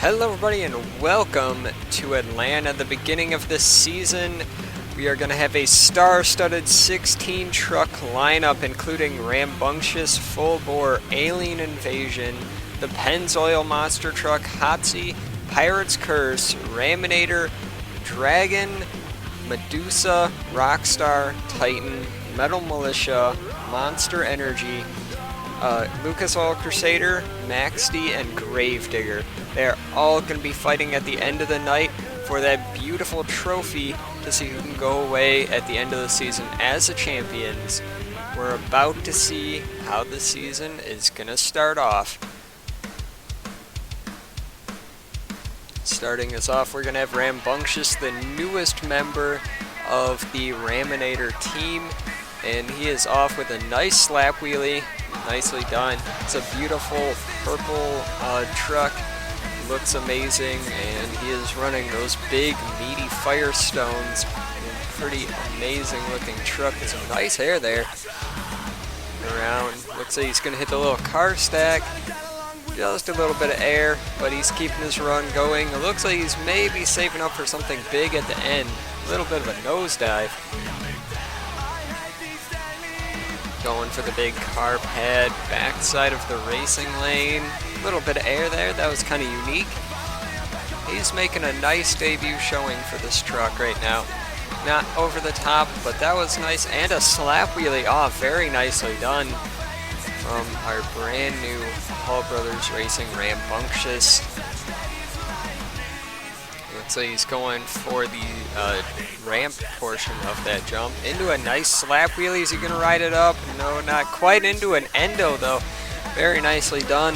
Hello everybody and welcome to Atlanta, the beginning of the season. We are going to have a star-studded 16 truck lineup including rambunctious full-bore alien invasion, the Pennzoil Monster Truck, Hotsy, Pirate's Curse, Raminator, Dragon, Medusa, Rockstar, Titan, Metal Militia, Monster Energy, Lucas Oil Crusader, Max D, and Gravedigger. They're all going to be fighting at the end of the night for that beautiful trophy to see who can go away at the end of the season as the champions. We're about to see how the season is going to start off. Starting us off, we're going to have Rambunctious, the newest member of the Raminator team, and he is off with a nice slap wheelie. Nicely done. It's a beautiful purple truck. Looks amazing, and he is running those big meaty Firestones. Pretty amazing looking truck. There's some nice hair there. Around. Looks like he's going to hit the little car stack. Just a little bit of air, but he's keeping his run going. It looks like he's maybe saving up for something big at the end. A little bit of a nosedive. Going for the big car pad, backside of the racing lane. A little bit of air there, that was kind of unique. He's making a nice debut showing for this truck right now. Not over the top, but that was nice. And a slap wheelie off, very nicely done from our brand new Hall Brothers Racing Rambunctious. Looks like he's going for the ramp portion of that jump. Into a nice slap wheelie. Is he going to ride it up? No, not quite into an endo though. Very nicely done.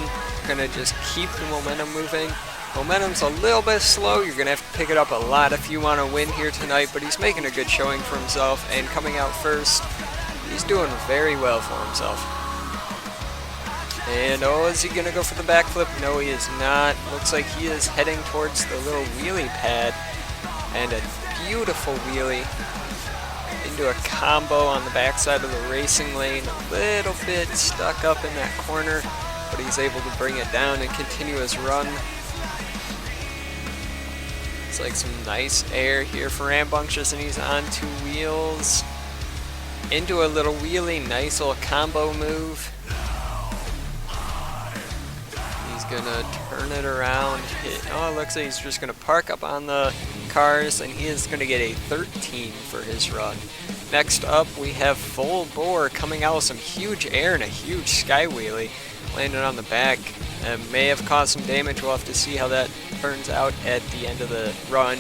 Going to just keep the momentum moving. Momentum's a little bit slow. You're going to have to pick it up a lot if you want to win here tonight, but he's making a good showing for himself and coming out first. He's doing very well for himself. And oh, is he going to go for the backflip? No, he is not. Looks like he is heading towards the little wheelie pad. And a beautiful wheelie into a combo on the backside of the racing lane. A little bit stuck up in that corner, but he's able to bring it down and continue his run. It's like some nice air here for Rambunctious, and he's on two wheels. Into a little wheelie, nice little combo move. Gonna turn it around, it looks like he's just gonna park up on the cars, and he is gonna get a 13 for his run. Next up we have Full Bore coming out with some huge air and a huge sky wheelie, landed on the back. May have caused some damage. We'll have to see how that turns out at the end of the run,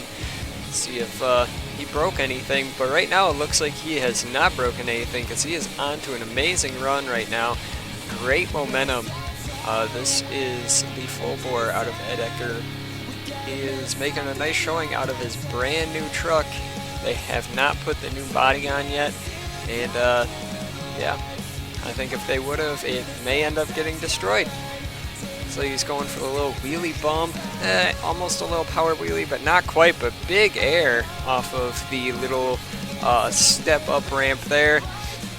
see if he broke anything, but right now it looks like he has not broken anything because he is on to an amazing run right now. Great momentum. This is the Full Bore out of Ed Ecker. He is making a nice showing out of his brand new truck. They have not put the new body on yet, and yeah, I think if they would have, it may end up getting destroyed. So he's going for the little wheelie bump, almost a little power wheelie, but not quite, but big air off of the little step up ramp there.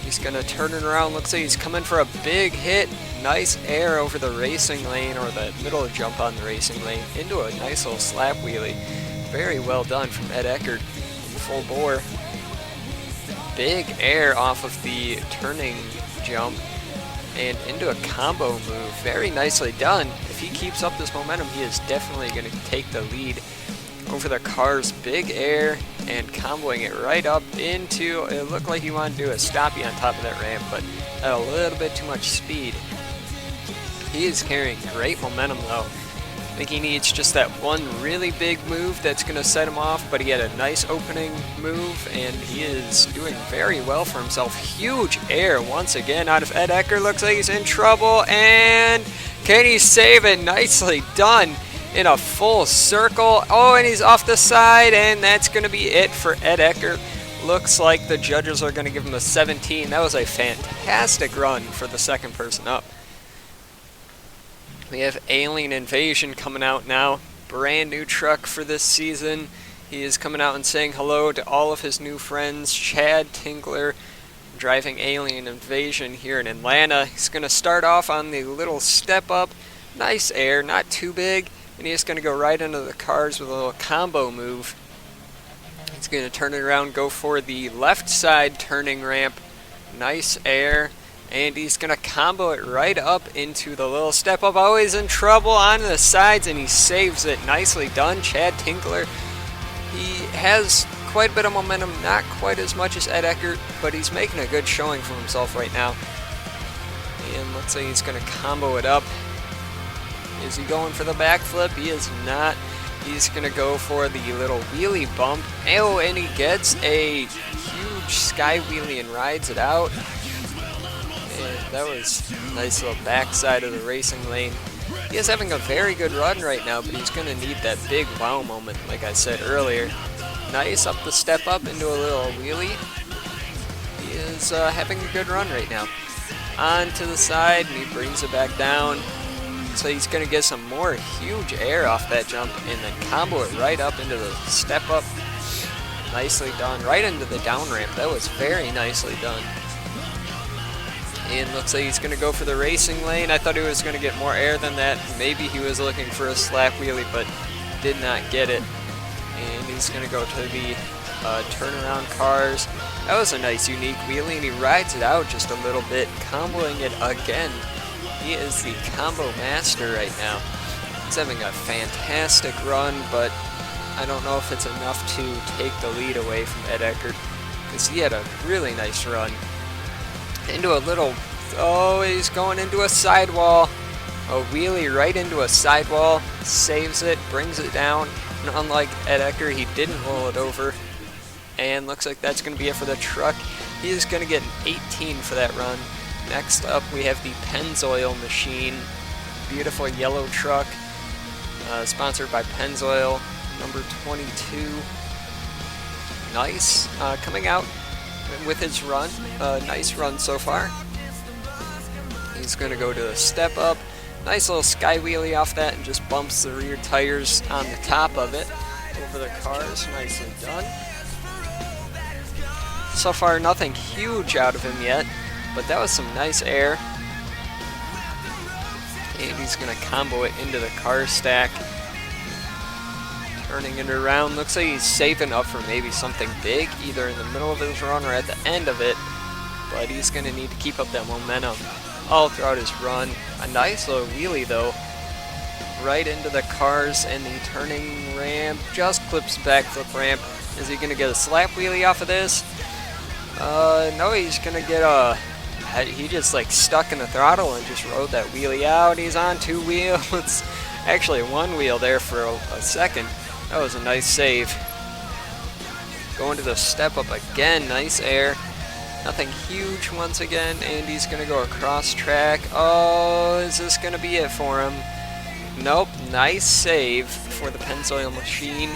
He's gonna turn it around, looks like he's coming for a big hit. Nice air over the racing lane, or the middle jump on the racing lane, into a nice little slap wheelie. Very well done from Ed Eckert in Full Bore. Big air off of the turning jump and into a combo move. Very nicely done. If he keeps up this momentum, he is definitely going to take the lead over the cars. Big air and comboing it right up into, it looked like he wanted to do a stoppie on top of that ramp, but at a little bit too much speed. He is carrying great momentum though. I think he needs just that one really big move that's going to set him off, but he had a nice opening move, and he is doing very well for himself. Huge air once again out of Ed Ecker. Looks like he's in trouble, and can he save it? Nicely done in a full circle. Oh, and he's off the side, and that's going to be it for Ed Ecker. Looks like the judges are going to give him a 17. That was a fantastic run for the second person up. We have Alien Invasion coming out now. Brand new truck for this season. He is coming out and saying hello to all of his new friends. Chad Tingler driving Alien Invasion here in Atlanta. He's going to start off on the little step up. Nice air, not too big. and he's going to go right into the cars with a little combo move. He's going to turn it around, go for the left side turning ramp. Nice air. And he's going to combo it right up into the little step up. Always in trouble on the sides, and he saves it. Nicely done, Chad Tinkler. He has quite a bit of momentum, not quite as much as Ed Eckert, but he's making a good showing for himself right now. And let's say he's going to combo it up. Is he going for the backflip? He is not. He's going to go for the little wheelie bump. Oh, and he gets a huge sky wheelie and rides it out. And that was a nice little backside of the racing lane. He is having a very good run right now, but he's going to need that big wow moment, like I said earlier. Nice up the step up into a little wheelie. He is having a good run right now. On to the side, and he brings it back down. So he's going to get some more huge air off that jump and then combo it right up into the step up. Nicely done. Right into the down ramp. That was very nicely done. And looks like he's going to go for the racing lane. I thought he was going to get more air than that. Maybe he was looking for a slap wheelie, but did not get it. And he's going to go to the turnaround cars. That was a nice unique wheelie, and he rides it out just a little bit, comboing it again. He is the combo master right now. He's having a fantastic run, but I don't know if it's enough to take the lead away from Ed Eckert, because he had a really nice run. Into a little, oh, he's going into a sidewall. A wheelie right into a sidewall, saves it, brings it down, and unlike Ed Eckert, he didn't roll it over. And looks like that's going to be it for the truck. He is going to get an 18 for that run. Next up, we have the Pennzoil machine. Beautiful yellow truck, sponsored by Pennzoil, number 22. Nice, coming out with his run. Nice run so far. He's going to go to the step up. Nice little sky wheelie off that and just bumps the rear tires on the top of it over the cars. Nicely done. So far, nothing huge out of him yet, but that was some nice air. And he's going to combo it into the car stack. Turning it around. Looks like he's saving up for maybe something big, either in the middle of his run or at the end of it. But he's going to need to keep up that momentum all throughout his run. A nice little wheelie, though. Right into the cars and the turning ramp. Just clips backflip ramp. Is he going to get a slap wheelie off of this? No, he's going to get a... He just like stuck in the throttle and just rode that wheelie out. He's on two wheels. Actually one wheel there for a second. That was a nice save. Going to the step up again. Nice air. Nothing huge once again. And he's going to go across track. Oh, is this going to be it for him? Nope. Nice save for the Pennzoil machine.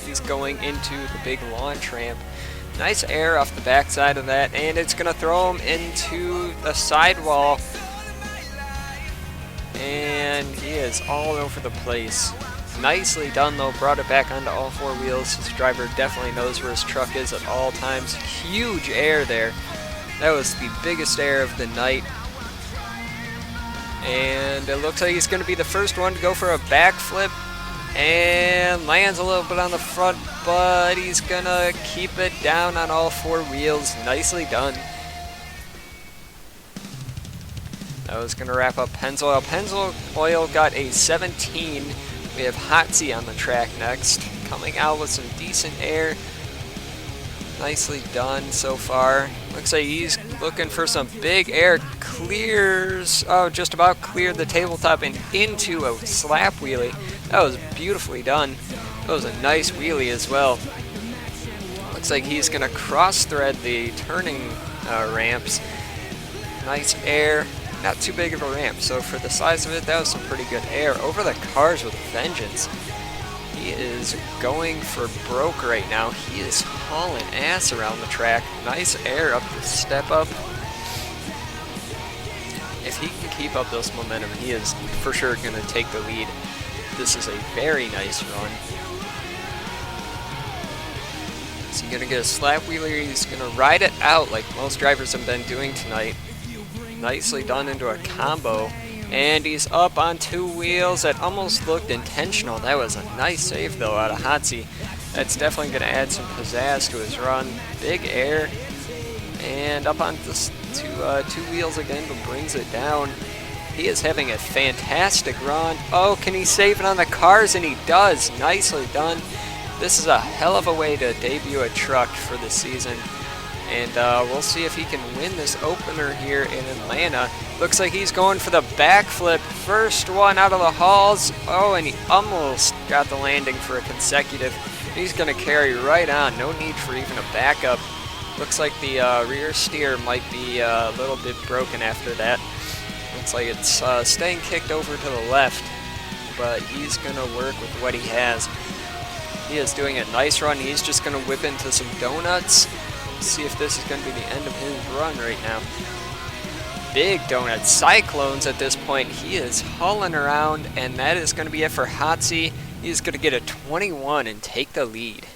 He's going into the big launch ramp. Nice air off the backside of that, and it's going to throw him into the sidewall. And he is all over the place. Nicely done, though. Brought it back onto all four wheels. His driver definitely knows where his truck is at all times. Huge air there. That was the biggest air of the night. And it looks like he's going to be the first one to go for a backflip. And lands a little bit on the front, but he's gonna keep it down on all four wheels. Nicely done. That was gonna wrap up Pennzoil. Pennzoil got a 17. We have Hotsy on the track next, coming out with some decent air. Nicely done so far. Looks like he's looking for some big air. Clears, oh, just about cleared the tabletop and into a slap wheelie. That was beautifully done. That was a nice wheelie as well. Looks like he's going to cross-thread the turning ramps. Nice air. Not too big of a ramp, so for the size of it, that was some pretty good air. Over the cars with a vengeance. He is going for broke right now. He is hauling ass around the track. Nice air up the step up. If he can keep up this momentum, he is for sure going to take the lead. This is a very nice run. Is he going to get a slap wheelie? He's going to ride it out like most drivers have been doing tonight. Nicely done into a combo. And he's up on two wheels. That almost looked intentional. That was a nice save, though, out of Hatzi. That's definitely going to add some pizzazz to his run. Big air. And up on this two wheels again, but brings it down. He is having a fantastic run. Oh, can he save it on the cars? And he does. Nicely done. This is a hell of a way to debut a truck for the season. And we'll see if he can win this opener here in Atlanta. Looks like he's going for the backflip. First one out of the halls. Oh, and he almost got the landing for a consecutive. He's going to carry right on. No need for even a backup. Looks like the rear steer might be a little bit broken after that. Looks like it's staying kicked over to the left. But he's going to work with what he has. He is doing a nice run. He's just going to whip into some donuts. See if this is going to be the end of his run right now. Big donuts, cyclones at this point. He is hauling around, and that is going to be it for Hatzi. He's going to get a 21 and take the lead.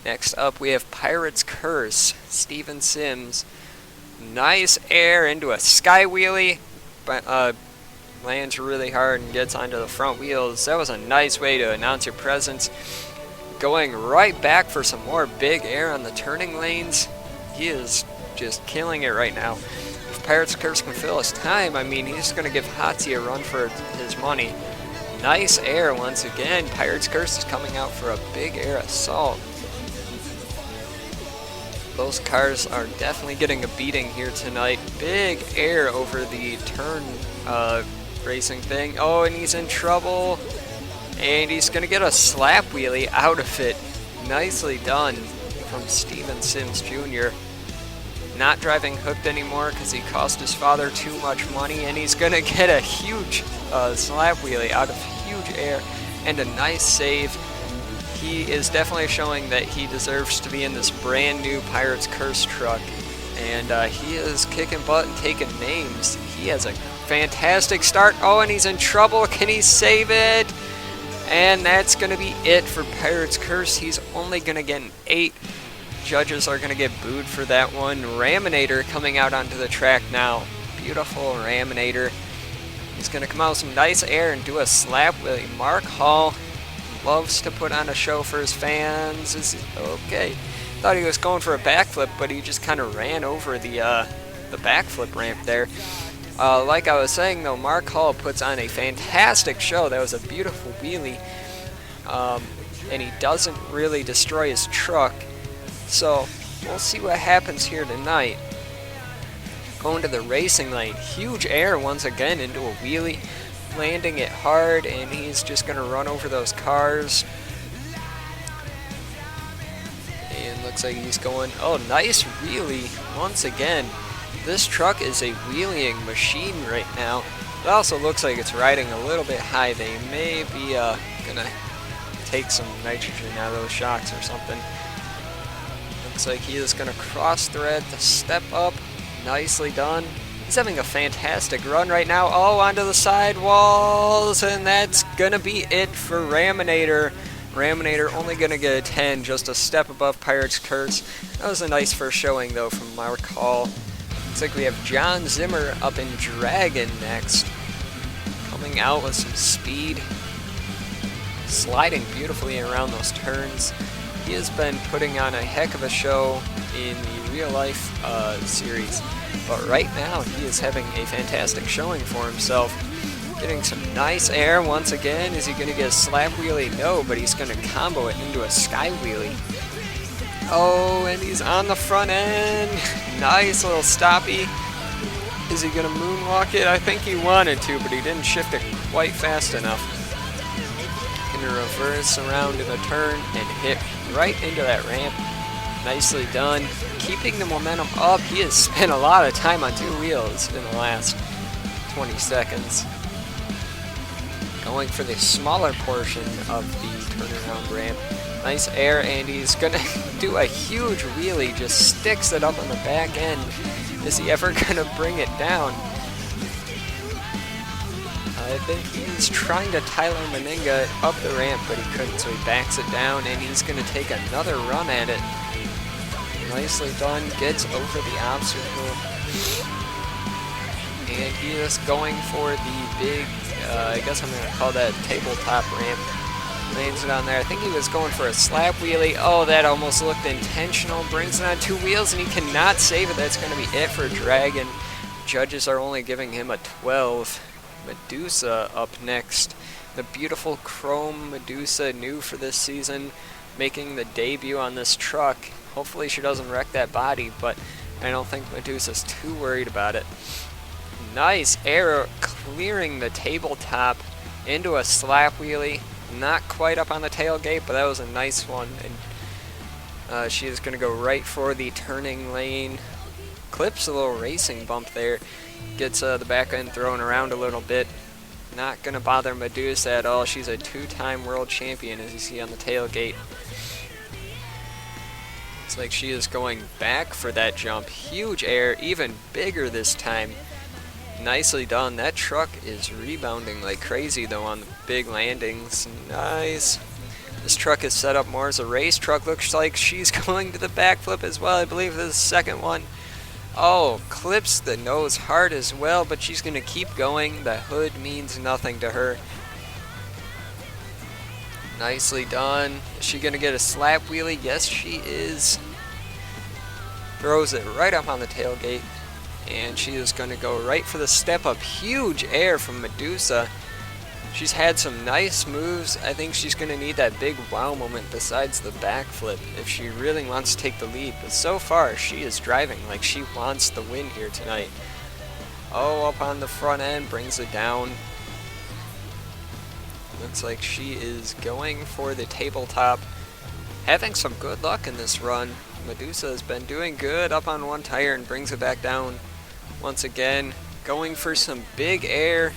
Next up, we have Pirate's Curse, Steven Sims. Nice air into a sky wheelie, but lands really hard and gets onto the front wheels. That was a nice way to announce your presence. Going right back for some more big air on the turning lanes. He is just killing it right now. If Pirate's Curse can fill his time, I mean, he's going to give Hatzi a run for his money. Nice air once again. Pirate's Curse is coming out for a big air assault. Those cars are definitely getting a beating here tonight. Big air over the turn racing thing. Oh, and he's in trouble. And he's going to get a slap wheelie out of it. Nicely done from Steven Sims Jr. Not driving hooked anymore because he cost his father too much money. And he's going to get a huge slap wheelie out of huge air. And a nice save. He is definitely showing that he deserves to be in this brand new Pirate's Curse truck. And he is kicking butt and taking names. He has a fantastic start. Oh, and he's in trouble. Can he save it? And that's going to be it for Pirate's Curse. He's only going to get an 8. Judges are going to get booed for that one. Raminator coming out onto the track now. Beautiful Raminator. He's going to come out with some nice air and do a slap wheelie. Mark Hall loves to put on a show for his fans. Okay. Thought he was going for a backflip, but he just kind of ran over the backflip ramp there. Like I was saying, though, Mark Hall puts on a fantastic show. That was a beautiful wheelie. And he doesn't really destroy his truck. So, we'll see what happens here tonight. Going to the racing lane. Huge air once again into a wheelie. Landing it hard, and he's just going to run over those cars. And looks like he's going... Oh, nice wheelie once again. This truck is a wheeling machine right now. It also looks like it's riding a little bit high. They may be gonna take some nitrogen out of those shocks or something. Looks like he is gonna cross thread the step up. Nicely done. He's having a fantastic run right now. Oh, onto the sidewalls, and that's gonna be it for Raminator. Raminator only gonna get a 10, just a step above Pirate's Curse. That was a nice first showing though from Mark Hall. Looks like we have John Zimmer up in Dragon next. Coming out with some speed. Sliding beautifully around those turns. He has been putting on a heck of a show in the real life series. But right now he is having a fantastic showing for himself. Getting some nice air once again. Is he going to get a slap wheelie? No, but he's going to combo it into a sky wheelie. Oh, and he's on the front end. Nice little stoppy. Is he going to moonwalk it? I think he wanted to, but he didn't shift it quite fast enough. Going to reverse around in the turn and hit right into that ramp. Nicely done. Keeping the momentum up. He has spent a lot of time on two wheels in the last 20 seconds. Going for the smaller portion of the turnaround ramp. Nice air, and he's gonna do a huge wheelie, just sticks it up on the back end. Is he ever gonna bring it down? I think he's trying to Tyler Meninga up the ramp, but he couldn't, so he backs it down, and he's gonna take another run at it. Nicely done, gets over the obstacle. And he is going for the big, I guess I'm going to call that tabletop ramp. Lands it on there. I think he was going for a slap wheelie. Oh, that almost looked intentional. Brings it on 2 wheels, and he cannot save it. That's going to be it for Dragon. Judges are only giving him a 12. Medusa up next. The beautiful chrome Medusa, new for this season, making the debut on this truck. Hopefully she doesn't wreck that body, but I don't think Medusa's too worried about it. Nice air clearing the tabletop into a slap wheelie. Not quite up on the tailgate, but that was a nice one. And she is going to go right for the turning lane. Clips a little racing bump there. Gets the back end thrown around a little bit. Not going to bother Medusa at all. She's a 2-time world champion, as you see on the tailgate. Looks like she is going back for that jump. Huge air, even bigger this time. Nicely done. That truck is rebounding like crazy though on the big landings. Nice. This truck is set up more as a race truck. Looks like she's going to the backflip as well. I believe this is the second one. Oh, clips the nose hard as well, but she's going to keep going. The hood means nothing to her. Nicely done. Is she going to get a slap wheelie? Yes, she is. Throws it right up on the tailgate. And she is going to go right for the step up. Huge air from Medusa. She's had some nice moves. I think she's going to need that big wow moment besides the backflip if she really wants to take the lead. But so far, she is driving like she wants the win here tonight. Oh, up on the front end, brings it down. Looks like she is going for the tabletop. Having some good luck in this run. Medusa has been doing good up on one tire and brings it back down. Once again, going for some big air.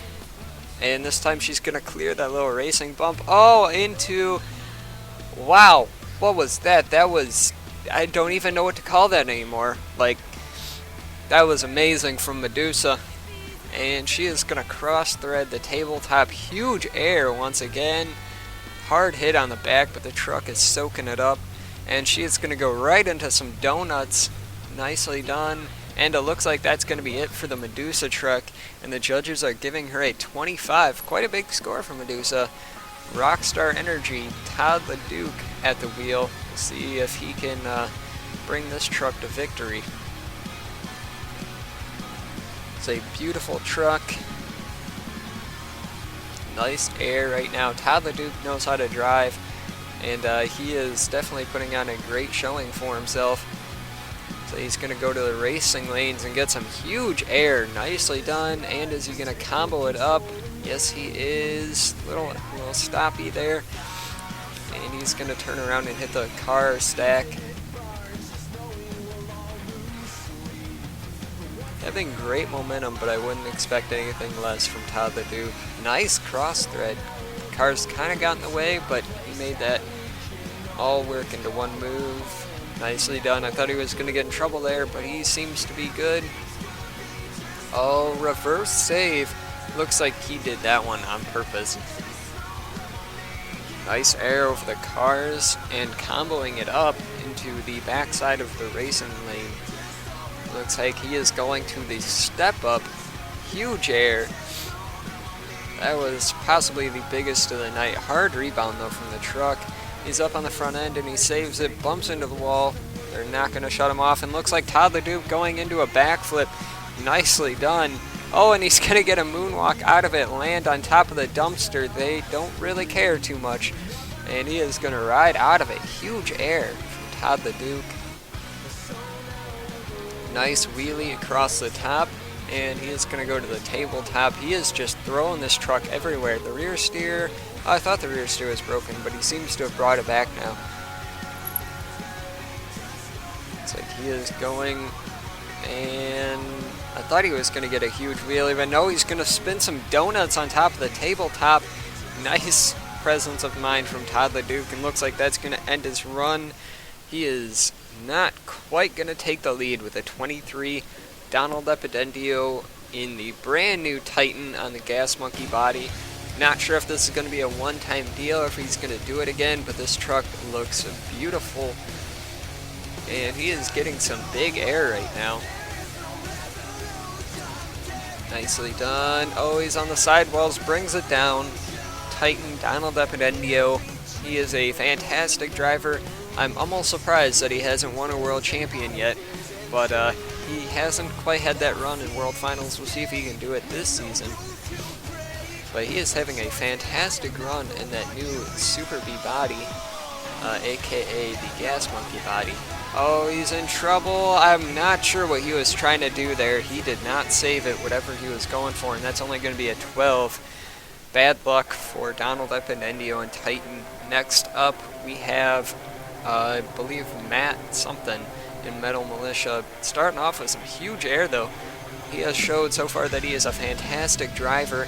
And this time she's going to clear that little racing bump. Oh, into... Wow. What was that? That was... I don't even know what to call that anymore. Like, that was amazing from Medusa. And she is going to cross thread the tabletop. Huge air once again. Hard hit on the back, but the truck is soaking it up. And she is going to go right into some donuts. Nicely done. And it looks like that's going to be it for the Medusa truck. And the judges are giving her a 25. Quite a big score for Medusa. Rockstar Energy, Todd LeDuc at the wheel. We'll see if he can bring this truck to victory. It's a beautiful truck. Nice air right now. Todd LeDuc knows how to drive. And he is definitely putting on a great showing for himself. So he's going to go to the racing lanes and get some huge air. Nicely done. And is he going to combo it up? Yes, he is. Little stoppy there. And he's going to turn around and hit the car stack. Having great momentum, but I wouldn't expect anything less from Todd LeDuc. Nice cross thread. Car's kind of got in the way, but he made that all work into one move. Nicely done. I thought he was going to get in trouble there, but he seems to be good. Oh, reverse save. Looks like he did that one on purpose. Nice air over the cars and comboing it up into the backside of the racing lane. Looks like he is going to the step up. Huge air. That was possibly the biggest of the night. Hard rebound though from the truck. He's up on the front end and he saves it, bumps into the wall. They're not going to shut him off. And looks like Todd LeDuc going into a backflip. Nicely done. Oh, and he's going to get a moonwalk out of it, land on top of the dumpster. They don't really care too much. And he is going to ride out of it. Huge air from Todd LeDuc. Nice wheelie across the top. And he is going to go to the tabletop. He is just throwing this truck everywhere. The rear steer... I thought the rear steer was broken, but he seems to have brought it back now. It's like he is going, and I thought he was going to get a huge wheelie, but no, he's going to spin some donuts on top of the tabletop. Nice presence of mind from Todd LeDuc, and looks like that's going to end his run. He is not quite going to take the lead with a 23. Donald Epidendio in the brand new Titan on the Gas Monkey body. Not sure if this is going to be a one-time deal or if he's going to do it again, but this truck looks beautiful. And he is getting some big air right now. Nicely done. Oh, he's on the sidewalls, brings it down. Titan Donald Epidendio. He is a fantastic driver. I'm almost surprised that he hasn't won a world champion yet, but he hasn't quite had that run in World Finals. We'll see if he can do it this season. But he is having a fantastic run in that new Super B body, aka the Gas Monkey body. Oh, he's in trouble. I'm not sure what he was trying to do there. He did not save it, whatever he was going for, and that's only going to be a 12. Bad luck for Donald Epidendio and Titan. Next up, we have, I believe, Matt something in Metal Militia. Starting off with some huge air, though. He has showed so far that he is a fantastic driver.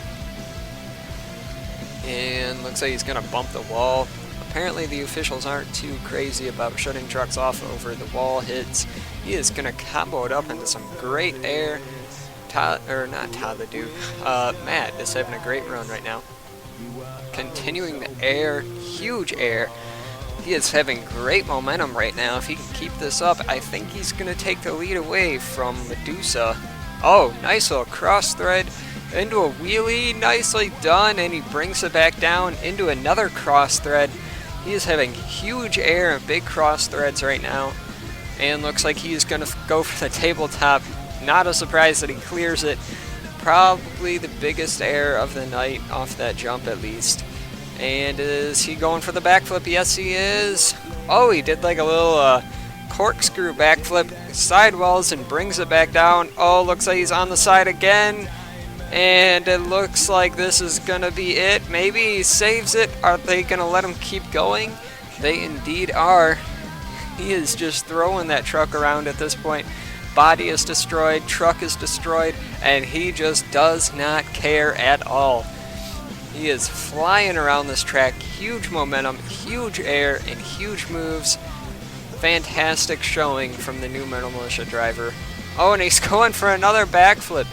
And looks like he's going to bump the wall. Apparently the officials aren't too crazy about shutting trucks off over the wall hits. He is going to combo it up into some great air. Matt is having a great run right now. Continuing the air, huge air. He is having great momentum right now. If he can keep this up, I think he's going to take the lead away from Medusa. Oh, nice little cross thread into a wheelie. Nicely done, and he brings it back down into another cross thread. He is having huge air and big cross threads right now. And looks like he's going to go for the tabletop. Not a surprise that he clears it. Probably the biggest air of the night off that jump at least. And is he going for the backflip? Yes, he is. Oh, he did like a little corkscrew backflip sidewalls and brings it back down. Oh, looks like he's on the side again. And it looks like this is going to be it. Maybe he saves it. Are they going to let him keep going? They indeed are. He is just throwing that truck around at this point. Body is destroyed, truck is destroyed, and he just does not care at all. He is flying around this track. Huge momentum, huge air, and huge moves. Fantastic showing from the new Metal Militia driver. Oh, and he's going for another backflip.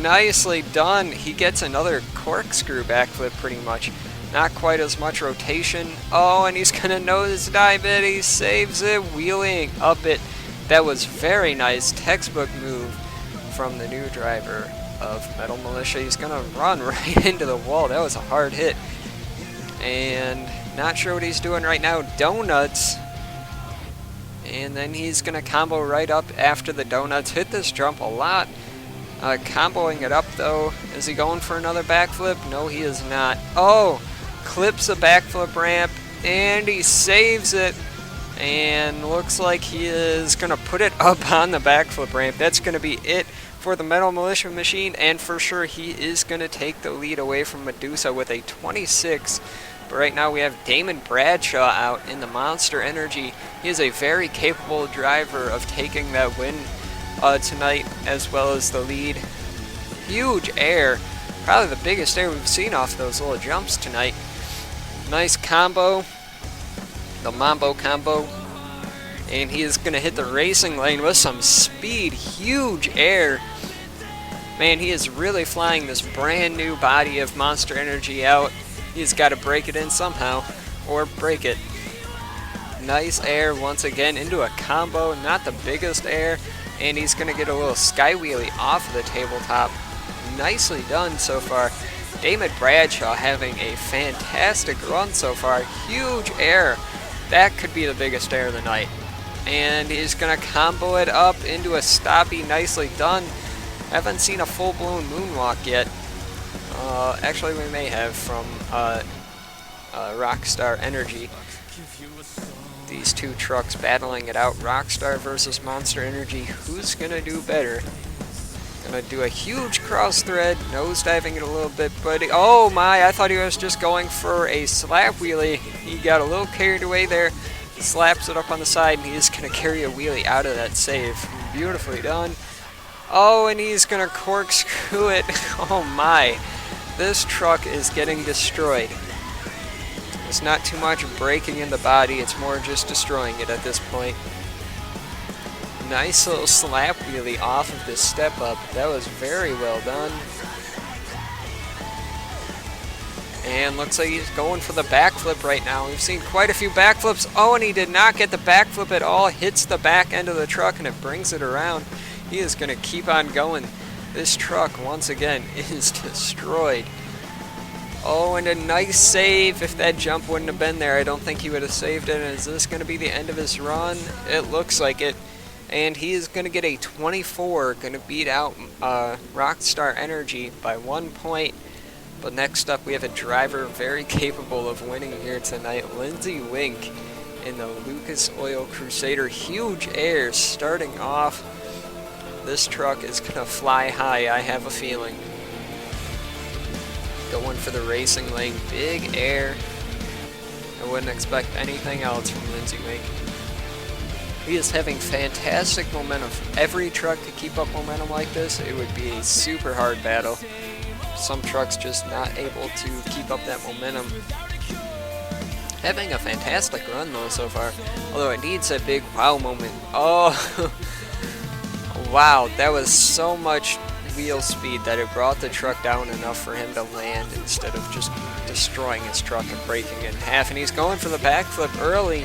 Nicely done. He gets another corkscrew backflip pretty much. Not quite as much rotation. Oh, and he's going to nosedive it. He saves it, wheeling up it. That was very nice. Textbook move from the new driver of Metal Militia. He's going to run right into the wall. That was a hard hit. And not sure what he's doing right now. Donuts. And then he's going to combo right up after the donuts. Hit this jump a lot. Comboing it up though. Is he going for another backflip? No, he is not. Oh, clips a backflip ramp and he saves it. And looks like he is going to put it up on the backflip ramp. That's going to be it for the Metal Militia machine. And for sure he is going to take the lead away from Medusa with a 26. But right now we have Damon Bradshaw out in the Monster Energy. He is a very capable driver of taking that win tonight, as well as the lead. Huge air. Probably the biggest air we've seen off those little jumps tonight. Nice combo. The Mambo combo. And he is going to hit the racing lane with some speed. Huge air. Man, he is really flying this brand new body of Monster Energy out. He's got to break it in somehow. Or break it. Nice air once again into a combo. Not the biggest air. And he's going to get a little sky wheelie off of the tabletop. Nicely done so far. Damon Bradshaw having a fantastic run so far. Huge air. That could be the biggest air of the night. And he's going to combo it up into a stoppie. Nicely done. Haven't seen a full-blown moonwalk yet. Actually, we may have from Rockstar Energy. These two trucks battling it out. Rockstar versus Monster Energy. Who's going to do better? Going to do a huge cross thread. Nosediving it a little bit. But oh my, I thought he was just going for a slap wheelie. He got a little carried away there. Slaps it up on the side. And he's going to carry a wheelie out of that save. Beautifully done. Oh, and he's going to corkscrew it. Oh my. This truck is getting destroyed. It's not too much breaking in the body, it's more just destroying it at this point. Nice little slap wheelie off of this step up. That was very well done. And looks like he's going for the backflip right now. We've seen quite a few backflips. Oh, and he did not get the backflip at all. Hits the back end of the truck and it brings it around. He is going to keep on going. This truck, once again, is destroyed. Oh, and a nice save. If that jump wouldn't have been there, I don't think he would have saved it. And is this going to be the end of his run? It looks like it. And he is going to get a 24, going to beat out Rockstar Energy by 1 point. But next up, we have a driver very capable of winning here tonight, Lindsey Wink in the Lucas Oil Crusader. Huge air starting off. This truck is going to fly high, I have a feeling. Going for the racing lane, big air. I wouldn't expect anything else from Lindsey Wink. He is having fantastic momentum. If every truck could keep up momentum like this, it would be a super hard battle. Some trucks just not able to keep up that momentum. Having a fantastic run though so far, although it needs a big wow moment. Oh, wow, that was so much wheel speed that it brought the truck down enough for him to land instead of just destroying his truck and breaking it in half. And he's going for the backflip early.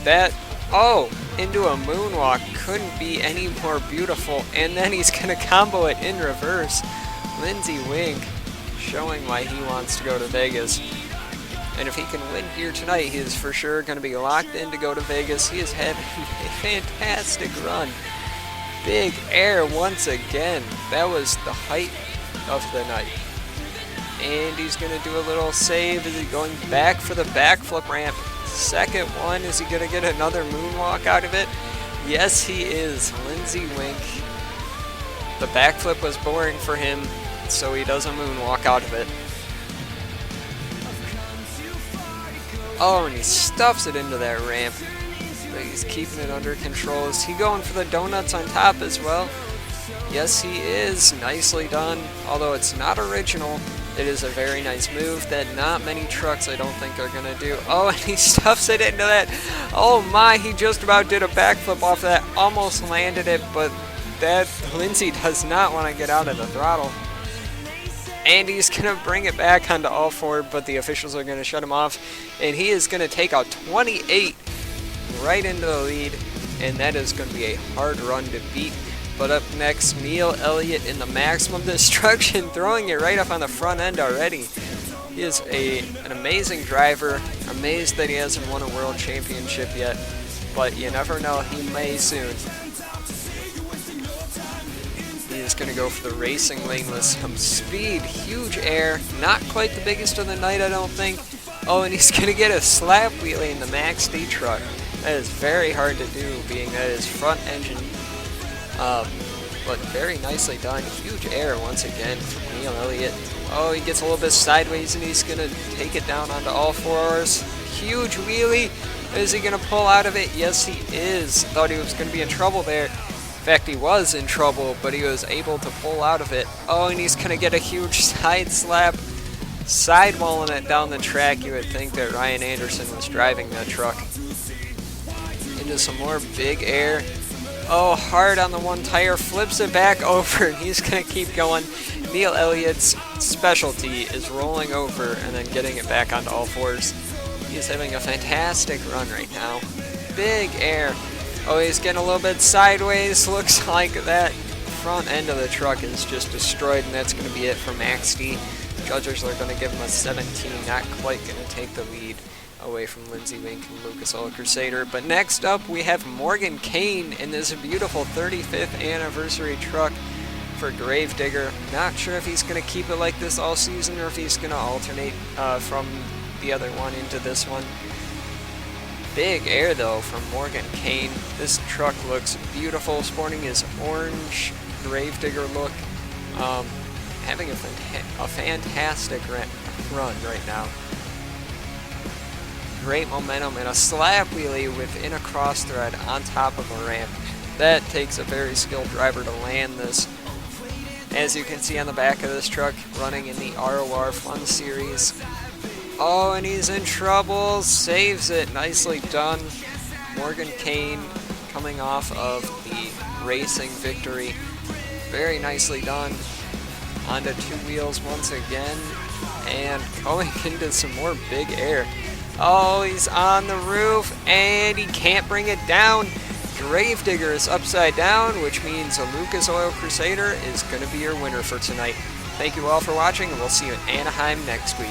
That, oh, into a moonwalk couldn't be any more beautiful. And then he's going to combo it in reverse. Lindsey Wink showing why he wants to go to Vegas. And if he can win here tonight, he is for sure going to be locked in to go to Vegas. He is having a fantastic run. Big air once again. That was the height of the night. And he's going to do a little save. Is he going back for the backflip ramp? Second one. Is he going to get another moonwalk out of it? Yes, he is. Lindsey Wink. The backflip was boring for him, so he does a moonwalk out of it. Oh, and he stuffs it into that ramp. But he's keeping it under control. Is he going for the donuts on top as well? Yes, he is. Nicely done. Although it's not original, it is a very nice move that not many trucks I don't think are going to do. Oh, and he stuffs it into that. Oh my, he just about did a backflip off that. Almost landed it, but that Lindsey does not want to get out of the throttle. And he's going to bring it back onto all four, but the officials are going to shut him off. And he is going to take out 28 right into the lead, and that is going to be a hard run to beat. But up next, Neil Elliott in the Maximum Destruction, throwing it right up on the front end already. He is an amazing driver. Amazed that he hasn't won a world championship yet, but you never know, he may soon. He is going to go for the racing lane with some speed, huge air, not quite the biggest of the night, I don't think. Oh, and he's going to get a slap wheelie in the Max D truck. That is very hard to do, being that his front engine, but very nicely done. Huge air once again from Neil Elliott. Oh, he gets a little bit sideways and he's going to take it down onto all fours. Huge wheelie. Is he going to pull out of it? Yes, he is. Thought he was going to be in trouble there. In fact, he was in trouble, but he was able to pull out of it. Oh, and he's going to get a huge side slap. Sidewalling it down the track. You would think that Ryan Anderson was driving that truck. Into some more big air. Oh, hard on the one tire, flips it back over, and he's going to keep going. Neil Elliott's specialty is rolling over and then getting it back onto all fours. He's having a fantastic run right now. Big air. Oh, he's getting a little bit sideways. Looks like that front end of the truck is just destroyed, and that's going to be it for Max D. Judges are going to give him a 17, not quite going to take the lead away from Lindsey Wink and Lucas Oil Crusader. But next up, we have Morgan Kane in this beautiful 35th anniversary truck for Gravedigger. Not sure if he's going to keep it like this all season or if he's going to alternate from the other one into this one. Big air though from Morgan Kane. This truck looks beautiful, sporting his orange Gravedigger look. Having a fantastic run right now. Great momentum and a slap wheelie within a cross thread on top of a ramp. That takes a very skilled driver to land this. As you can see on the back of this truck, running in the RoR Fun Series. Oh, and he's in trouble. Saves it. Nicely done. Morgan Kane coming off of the racing victory. Very nicely done. Onto two wheels once again. And going into some more big air. Oh, he's on the roof, and he can't bring it down. Gravedigger is upside down, which means a Lucas Oil Crusader is going to be your winner for tonight. Thank you all for watching, and we'll see you in Anaheim next week.